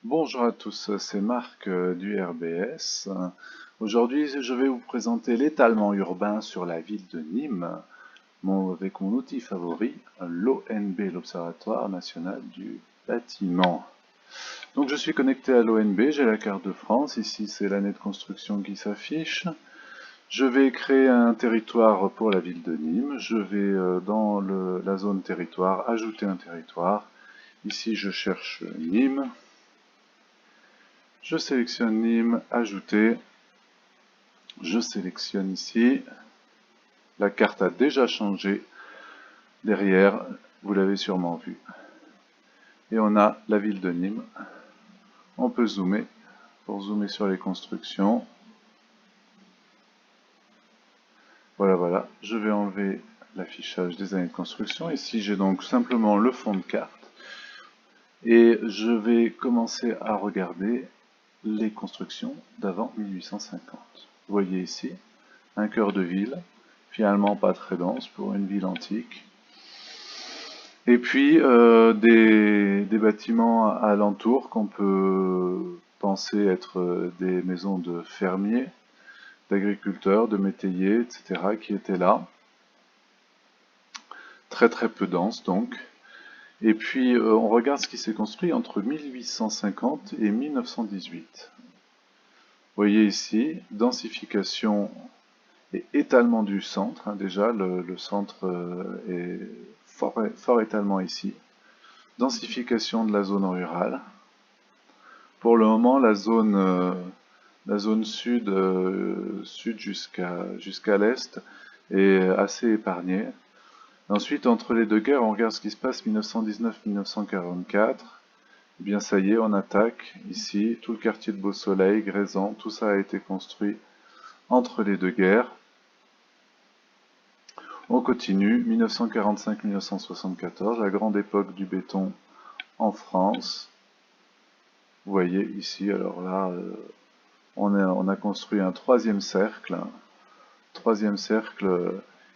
Bonjour à tous, c'est Marc du RBS. Aujourd'hui, je vais vous présenter l'étalement urbain sur la ville de Nîmes, avec mon outil favori, l'ONB, l'Observatoire national du bâtiment. Donc je suis connecté à l'ONB, j'ai la carte de France, ici c'est l'année de construction qui s'affiche. Je vais créer un territoire pour la ville de Nîmes, je vais dans la zone territoire ajouter un territoire. Ici je cherche Nîmes. Je sélectionne Nîmes, ajouter. Je sélectionne ici. La carte a déjà changé. Derrière, vous l'avez sûrement vu. Et on a la ville de Nîmes. On peut zoomer pour zoomer sur les constructions. Voilà, voilà. Je vais enlever l'affichage des années de construction. Ici, j'ai donc simplement le fond de carte. Et je vais commencer à regarder les constructions d'avant 1850. Vous voyez ici, un cœur de ville, finalement pas très dense pour une ville antique. Et puis des bâtiments alentours qu'on peut penser être des maisons de fermiers, d'agriculteurs, de métayers, etc. qui étaient là. Très très peu dense donc. Et puis on regarde ce qui s'est construit entre 1850 et 1918. Vous voyez ici, densification et étalement du centre. Déjà, le centre est fort étalement ici. Densification de la zone rurale. Pour le moment, la zone sud, sud jusqu'à l'est est assez épargnée. Ensuite, entre les deux guerres, on regarde ce qui se passe 1919-1944. Eh bien, ça y est, on attaque ici tout le quartier de Beau-Soleil, Grayson, tout ça a été construit entre les deux guerres. On continue, 1945-1974, la grande époque du béton en France. Vous voyez ici, alors là, on a construit un troisième cercle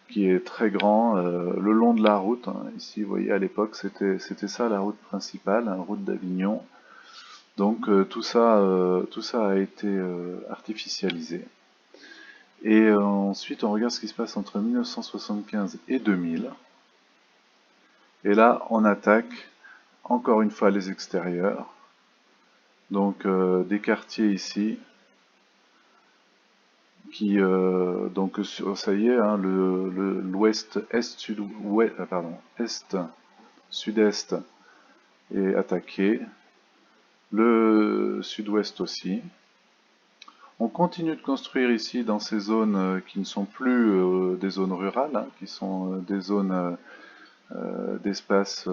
qui est très grand, le long de la route. Ici, vous voyez, à l'époque, c'était ça la route principale, la route d'Avignon. Donc tout ça a été artificialisé. Et ensuite, on regarde ce qui se passe entre 1975 et 2000. Et là, on attaque encore une fois les extérieurs. Donc des quartiers ici qui donc ça y est, hein, l'ouest est sud ouest pardon est sud-est est attaqué, le sud-ouest aussi. On continue de construire ici dans ces zones qui ne sont plus des zones rurales, hein, qui sont des zones d'espace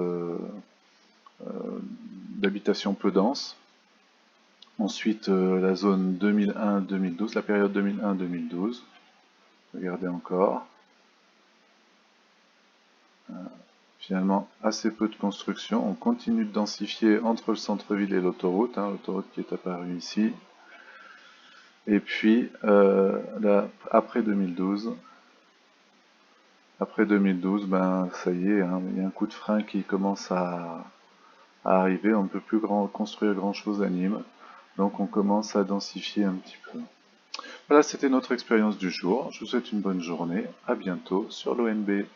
d'habitation peu dense. Ensuite, la zone 2001-2012, la période 2001-2012. Regardez encore. Finalement, assez peu de construction. On continue de densifier entre le centre-ville et l'autoroute, hein, l'autoroute qui est apparue ici. Et puis, là, après 2012, ben, ça y est, hein, il y a un coup de frein qui commence à arriver. On ne peut plus construire grand-chose à Nîmes. Donc on commence à densifier un petit peu. Voilà, c'était notre expérience du jour. Je vous souhaite une bonne journée. À bientôt sur l'ONB.